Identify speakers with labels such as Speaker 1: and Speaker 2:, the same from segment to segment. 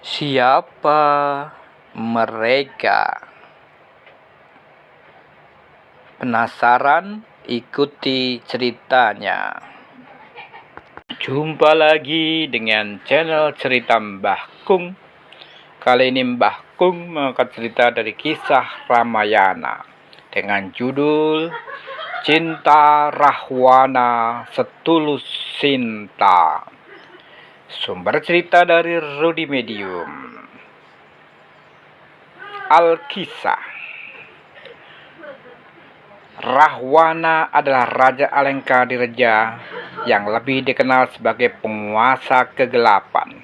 Speaker 1: Siapa mereka? Penasaran? Ikuti ceritanya. Jumpa lagi dengan channel cerita Mbah Kung. Kali ini Mbah Kung mengangkat cerita dari kisah Ramayana dengan judul Cinta Rahwana Setulus Cinta. Sumber cerita dari Rudi Medium. Alkisah. Rahwana adalah Raja Alengka Direja yang lebih dikenal sebagai penguasa kegelapan.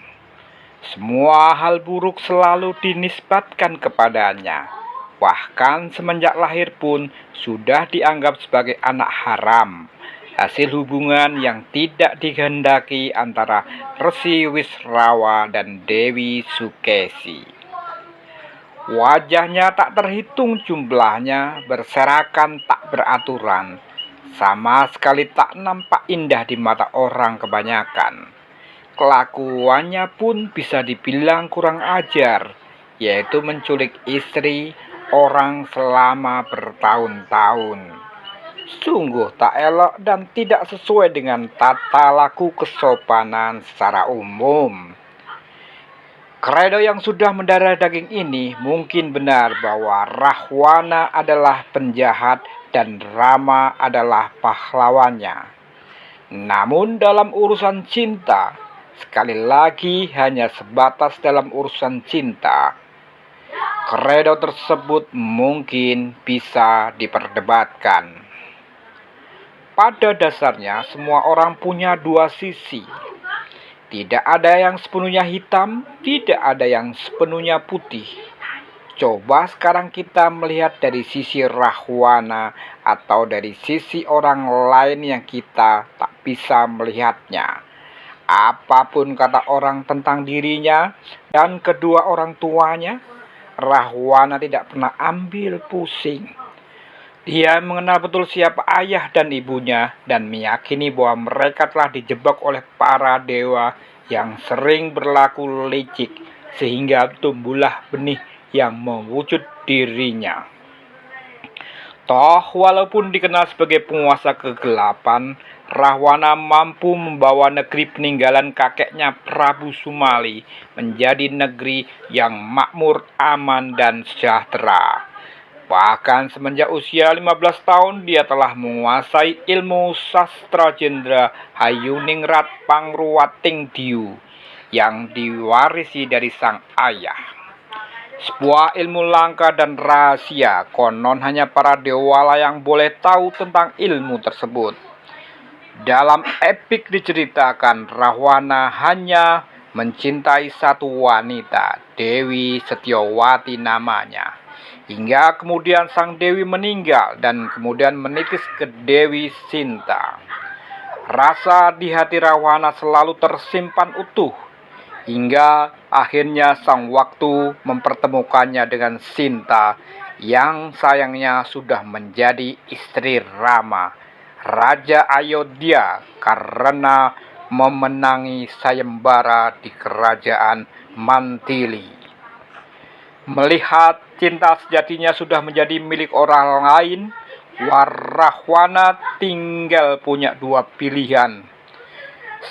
Speaker 1: Semua hal buruk selalu dinisbatkan kepadanya. Bahkan semenjak lahir pun sudah dianggap sebagai anak haram, hasil hubungan yang tidak dikehendaki antara Resi Wisrawa dan Dewi Sukesi. Wajahnya tak terhitung jumlahnya, berserakan tak beraturan, sama sekali tak nampak indah di mata orang kebanyakan. Kelakuannya pun bisa dibilang kurang ajar, yaitu menculik istri orang selama bertahun-tahun. Sungguh tak elok dan tidak sesuai dengan tata laku kesopanan secara umum. Kredo yang sudah mendarah daging ini mungkin benar bahwa Rahwana adalah penjahat dan Rama adalah pahlawannya. Namun dalam urusan cinta, sekali lagi hanya sebatas dalam urusan cinta, kredo tersebut mungkin bisa diperdebatkan. Pada dasarnya semua orang punya dua sisi. Tidak ada yang sepenuhnya hitam, tidak ada yang sepenuhnya putih. Coba sekarang kita melihat dari sisi Rahwana atau dari sisi orang lain yang kita tak bisa melihatnya. Apapun kata orang tentang dirinya dan kedua orang tuanya, Rahwana tidak pernah ambil pusing. Dia mengenal betul siapa ayah dan ibunya dan meyakini bahwa mereka telah dijebak oleh para dewa yang sering berlaku licik sehingga tumbuhlah benih yang mewujud dirinya. Toh walaupun dikenal sebagai penguasa kegelapan, Rahwana mampu membawa negeri peninggalan kakeknya Prabu Sumali menjadi negeri yang makmur, aman, dan sejahtera. Bahkan semenjak usia 15 tahun dia telah menguasai ilmu sastra Jendra Hayuningrat Pangruwating Diu yang diwarisi dari sang ayah. Sebuah ilmu langka dan rahasia, konon hanya para dewala yang boleh tahu tentang ilmu tersebut. Dalam epik diceritakan Rahwana hanya mencintai satu wanita, Dewi Setyowati namanya. Hingga kemudian sang Dewi meninggal dan kemudian menitis ke Dewi Sinta. Rasa di hati Rahwana selalu tersimpan utuh. Hingga akhirnya sang waktu mempertemukannya dengan Sinta yang sayangnya sudah menjadi istri Rama, Raja Ayodhya, karena memenangi sayembara di kerajaan Mantili. Melihat cinta sejatinya sudah menjadi milik orang lain, Rahwana tinggal punya dua pilihan.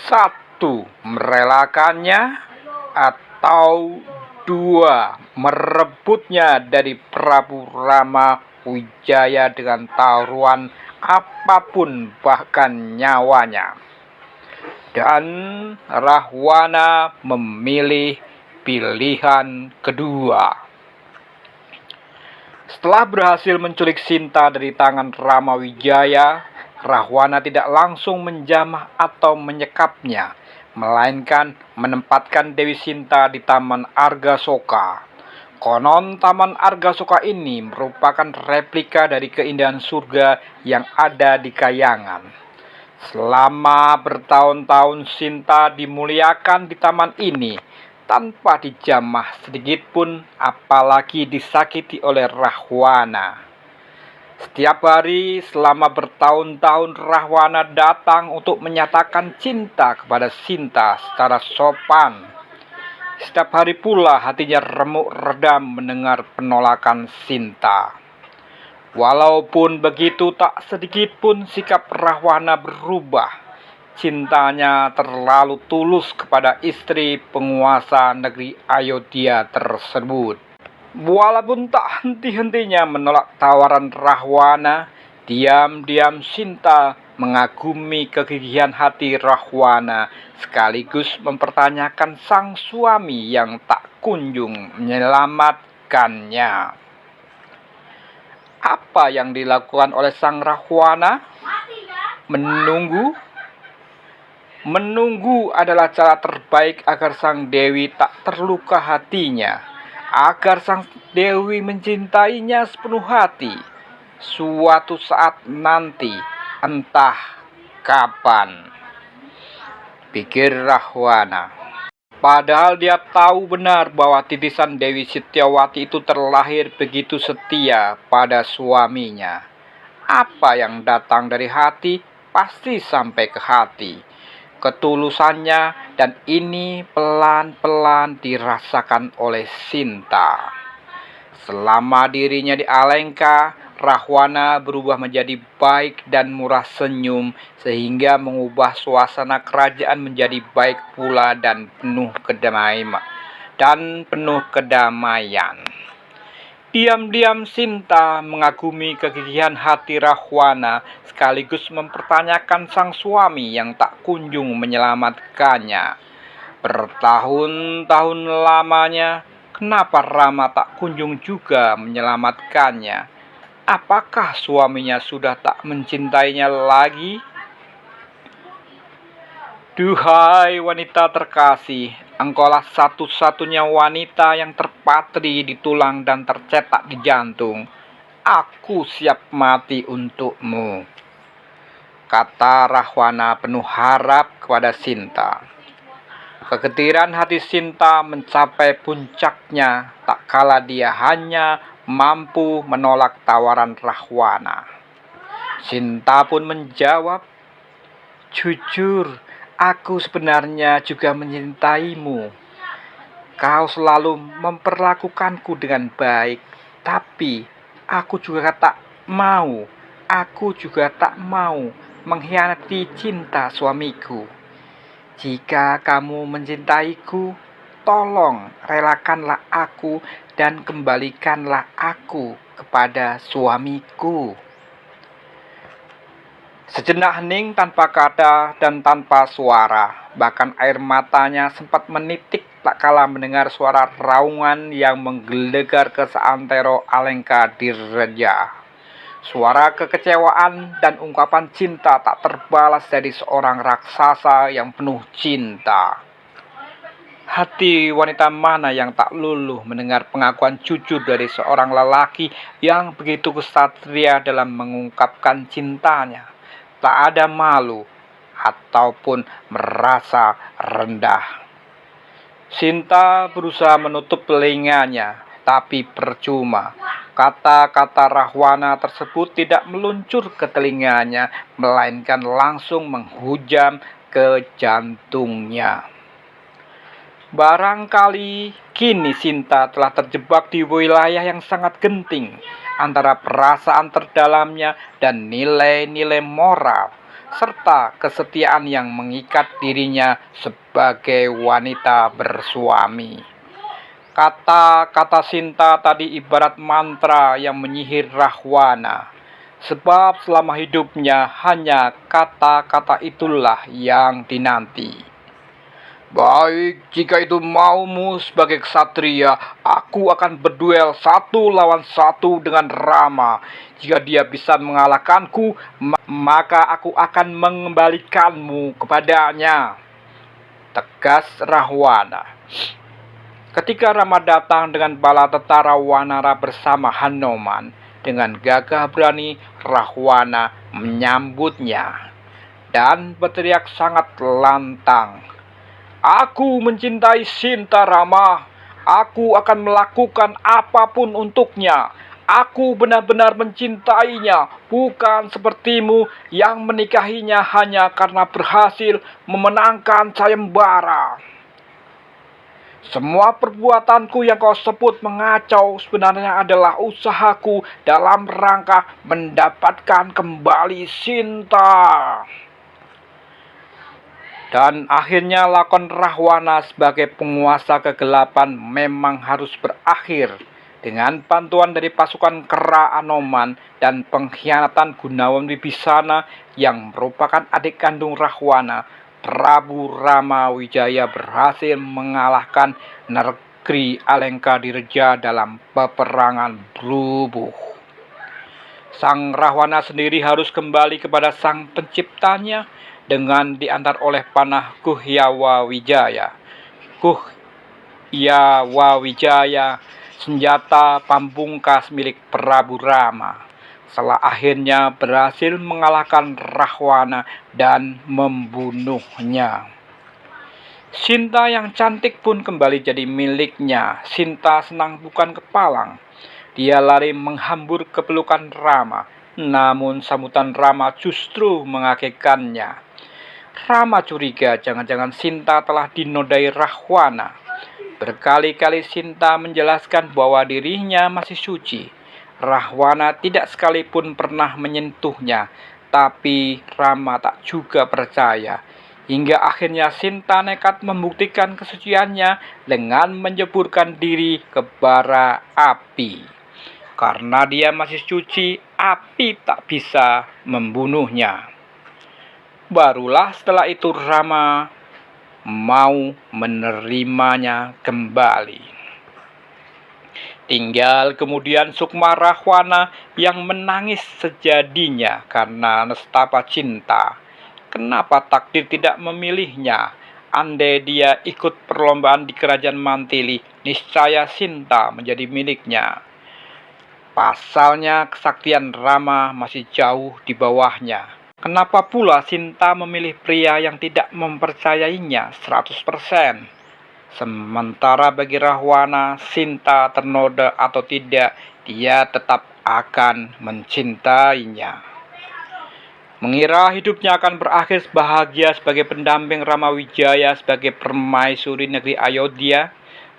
Speaker 1: Satu, merelakannya, atau dua, merebutnya dari Prabu Rama Wijaya dengan taruhan apapun bahkan nyawanya. Dan Rahwana memilih pilihan kedua. Setelah berhasil menculik Sinta dari tangan Rama Wijaya, Rahwana tidak langsung menjamah atau menyekapnya, melainkan menempatkan Dewi Sinta di Taman Argasoka. Konon Taman Argasoka ini merupakan replika dari keindahan surga yang ada di Kayangan. Selama bertahun-tahun Sinta dimuliakan di taman ini, tanpa dijamah sedikit pun, apalagi disakiti oleh Rahwana. Setiap hari selama bertahun-tahun Rahwana datang untuk menyatakan cinta kepada Sinta secara sopan. Setiap hari pula hatinya remuk redam mendengar penolakan Sinta. Walaupun begitu, tak sedikit pun sikap Rahwana berubah. Cintanya terlalu tulus kepada istri penguasa negeri Ayodhya tersebut. Walaupun tak henti-hentinya menolak tawaran Rahwana, diam-diam Sinta mengagumi kegigihan hati Rahwana, sekaligus mempertanyakan sang suami yang tak kunjung menyelamatkannya. Apa yang dilakukan oleh sang Rahwana? Menunggu. Menunggu adalah cara terbaik agar sang Dewi tak terluka hatinya, agar sang Dewi mencintainya sepenuh hati. Suatu saat nanti, entah kapan, pikir Rahwana. Padahal dia tahu benar bahwa titisan Dewi Setiawati itu terlahir begitu setia pada suaminya. Apa yang datang dari hati pasti sampai ke hati. Ketulusannya dan ini pelan-pelan dirasakan oleh Sinta. Selama dirinya di Alengka, Rahwana berubah menjadi baik dan murah senyum, sehingga mengubah suasana kerajaan menjadi baik pula dan penuh kedamaian. Diam-diam Sinta mengagumi kegigihan hati Rahwana, sekaligus mempertanyakan sang suami yang tak kunjung menyelamatkannya. Bertahun-tahun lamanya, kenapa Rama tak kunjung juga menyelamatkannya? Apakah suaminya sudah tak mencintainya lagi? Duhai wanita terkasih, engkaulah satu-satunya wanita yang terpatri di tulang dan tercetak di jantung. Aku siap mati untukmu, kata Rahwana penuh harap kepada Sinta. Kegetiran hati Sinta mencapai puncaknya tak kala dia hanya mampu menolak tawaran Rahwana. Sinta pun menjawab, "Jujur, aku sebenarnya juga mencintaimu. Kau selalu memperlakukanku dengan baik, tapi aku juga tak mau mengkhianati cinta suamiku. Jika kamu mencintaiku, tolong relakanlah aku dan kembalikanlah aku kepada suamiku." Sejenak hening tanpa kata dan tanpa suara. Bahkan air matanya sempat menitik tak kala mendengar suara raungan yang menggelegar ke seantero Alengka Dirja. Suara kekecewaan dan ungkapan cinta tak terbalas dari seorang raksasa yang penuh cinta. Hati wanita mana yang tak luluh mendengar pengakuan jujur dari seorang lelaki yang begitu kesatria dalam mengungkapkan cintanya. Tak ada malu ataupun merasa rendah. Sinta berusaha menutup telinganya, tapi percuma. Kata-kata Rahwana tersebut tidak meluncur ke telinganya, melainkan langsung menghujam ke jantungnya. Barangkali kini Sinta telah terjebak di wilayah yang sangat genting antara perasaan terdalamnya dan nilai-nilai moral, serta kesetiaan yang mengikat dirinya sebagai wanita bersuami. Kata-kata Sinta tadi ibarat mantra yang menyihir Rahwana, sebab selama hidupnya hanya kata-kata itulah yang dinanti. "Baik, jika itu maumu sebagai ksatria, aku akan berduel 1 lawan 1 dengan Rama. Jika dia bisa mengalahkanku, maka aku akan mengembalikanmu kepadanya," tegas Rahwana. Ketika Rama datang dengan bala tentara Wanara bersama Hanuman, dengan gagah berani Rahwana menyambutnya dan berteriak sangat lantang, "Aku mencintai Sinta, Rama. Aku akan melakukan apapun untuknya. Aku benar-benar mencintainya, bukan sepertimu yang menikahinya hanya karena berhasil memenangkan sayembara." Semua perbuatanku yang kau sebut mengacau sebenarnya adalah usahaku dalam rangka mendapatkan kembali Sinta. Dan akhirnya lakon Rahwana sebagai penguasa kegelapan memang harus berakhir dengan bantuan dari pasukan Kera Anoman dan pengkhianatan Gunawan Wibisana yang merupakan adik kandung Rahwana. Prabu Rama Wijaya berhasil mengalahkan negeri Alengka Direja dalam peperangan Brubuh. Sang Rahwana sendiri harus kembali kepada sang penciptanya dengan diantar oleh panah Guhyawa Wijaya. Guhyawa Wijaya, senjata pamungkas milik Prabu Rama. Setelah akhirnya berhasil mengalahkan Rahwana dan membunuhnya. Sinta yang cantik pun kembali jadi miliknya. Sinta senang bukan kepalang. Dia lari menghambur ke pelukan Rama, namun sambutan Rama justru mengagetkannya. Rama curiga jangan-jangan Sinta telah dinodai Rahwana. Berkali-kali Sinta menjelaskan bahwa dirinya masih suci. Rahwana tidak sekalipun pernah menyentuhnya, tapi Rama tak juga percaya. Hingga akhirnya Sinta nekat membuktikan kesuciannya dengan menjeburkan diri ke bara api. Karena dia masih suci, api tak bisa membunuhnya. Barulah setelah itu Rama mau menerimanya kembali. Tinggal kemudian Sukma Rahwana yang menangis sejadinya karena nestapa cinta. Kenapa takdir tidak memilihnya? Andai dia ikut perlombaan di kerajaan Mantili, niscaya Sinta menjadi miliknya. Pasalnya kesaktian Rama masih jauh di bawahnya. Kenapa pula Sinta memilih pria yang tidak mempercayainya 100%? Sementara bagi Rahwana, Sinta ternoda atau tidak, dia tetap akan mencintainya. Mengira hidupnya akan berakhir bahagia sebagai pendamping Rama Wijaya sebagai permaisuri negeri Ayodhya,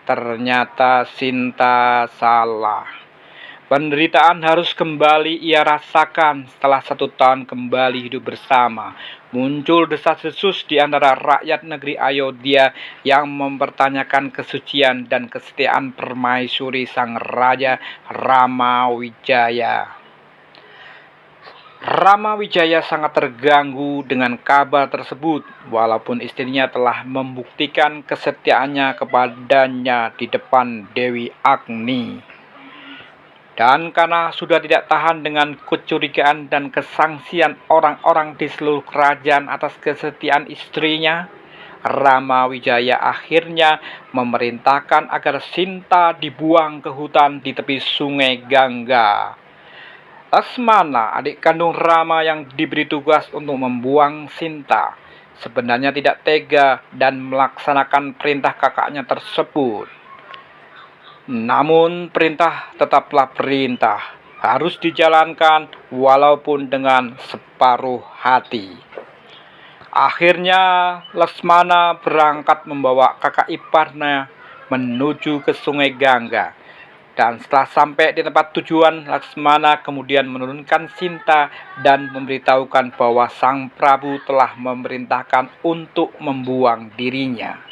Speaker 1: ternyata Sinta salah. Penderitaan harus kembali ia rasakan setelah 1 tahun kembali hidup bersama. Muncul desas-desus di antara rakyat negeri Ayodhya yang mempertanyakan kesucian dan kesetiaan permaisuri sang raja Rama Wijaya. Rama Wijaya sangat terganggu dengan kabar tersebut, walaupun istrinya telah membuktikan kesetiaannya kepadanya di depan Dewi Agni. Dan karena sudah tidak tahan dengan kecurigaan dan kesangsian orang-orang di seluruh kerajaan atas kesetiaan istrinya, Rama Wijaya akhirnya memerintahkan agar Sinta dibuang ke hutan di tepi sungai Gangga. Laksmana, adik kandung Rama yang diberi tugas untuk membuang Sinta, sebenarnya tidak tega dan melaksanakan perintah kakaknya tersebut. Namun perintah tetaplah perintah, harus dijalankan walaupun dengan separuh hati. Akhirnya Laksmana berangkat membawa kakak iparnya menuju ke sungai Gangga. Dan setelah sampai di tempat tujuan, Laksmana kemudian menurunkan Sinta dan memberitahukan bahwa Sang Prabu telah memerintahkan untuk membuang dirinya.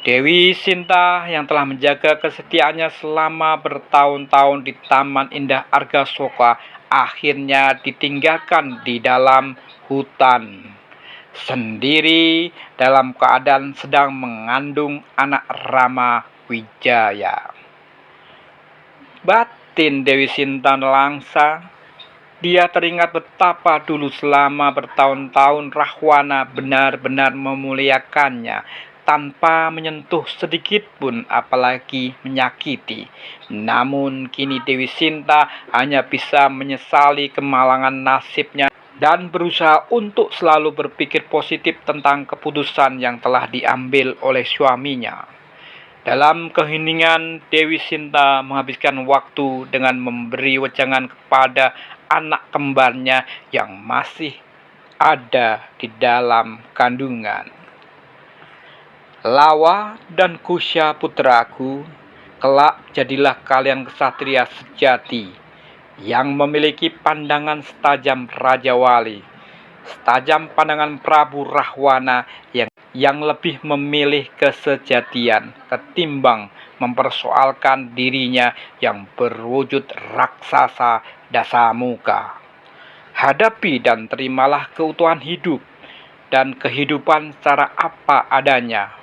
Speaker 1: Dewi Sinta yang telah menjaga kesetiaannya selama bertahun-tahun di Taman Indah Argasoka akhirnya ditinggalkan di dalam hutan sendiri dalam keadaan sedang mengandung anak Rama Wijaya. Batin Dewi Sinta nelangsa. Dia teringat betapa dulu selama bertahun-tahun Rahwana benar-benar memuliakannya tanpa menyentuh sedikit pun, apalagi menyakiti. Namun kini Dewi Sinta hanya bisa menyesali kemalangan nasibnya dan berusaha untuk selalu berpikir positif tentang keputusan yang telah diambil oleh suaminya. Dalam keheningan, Dewi Sinta menghabiskan waktu dengan memberi wejangan kepada anak kembarnya yang masih ada di dalam kandungan. Lawa dan Kusya putraku, kelak jadilah kalian kesatria sejati yang memiliki pandangan setajam Raja Wali, setajam pandangan Prabu Rahwana yang lebih memilih kesejatian ketimbang mempersoalkan dirinya yang berwujud raksasa Dasamuka. Hadapi dan terimalah keutuhan hidup dan kehidupan secara apa adanya.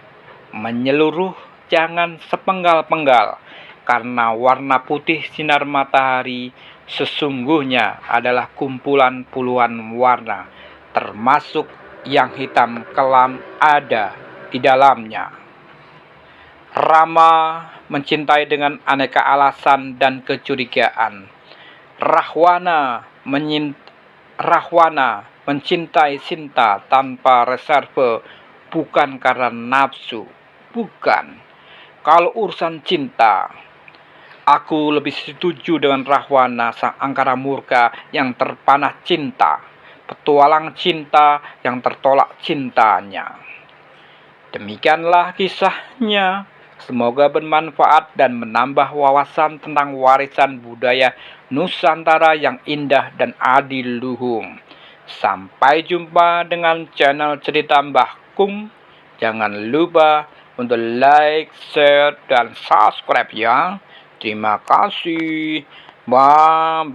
Speaker 1: Menyeluruh, jangan sepenggal-penggal, karena warna putih sinar matahari sesungguhnya adalah kumpulan puluhan warna, termasuk yang hitam kelam ada di dalamnya. Rama mencintai dengan aneka alasan dan kecurigaan. Rahwana mencintai Sinta tanpa reserve, bukan karena nafsu. Bukan. Kalau urusan cinta, aku lebih setuju dengan Rahwana, sang angkara murka yang terpanah cinta, petualang cinta yang tertolak cintanya. Demikianlah kisahnya. Semoga bermanfaat dan menambah wawasan tentang warisan budaya Nusantara yang indah dan adiluhung. Sampai jumpa dengan channel Cerita Mbah Kung. Jangan lupa untuk like, share, dan subscribe ya. Terima kasih. Bye-bye.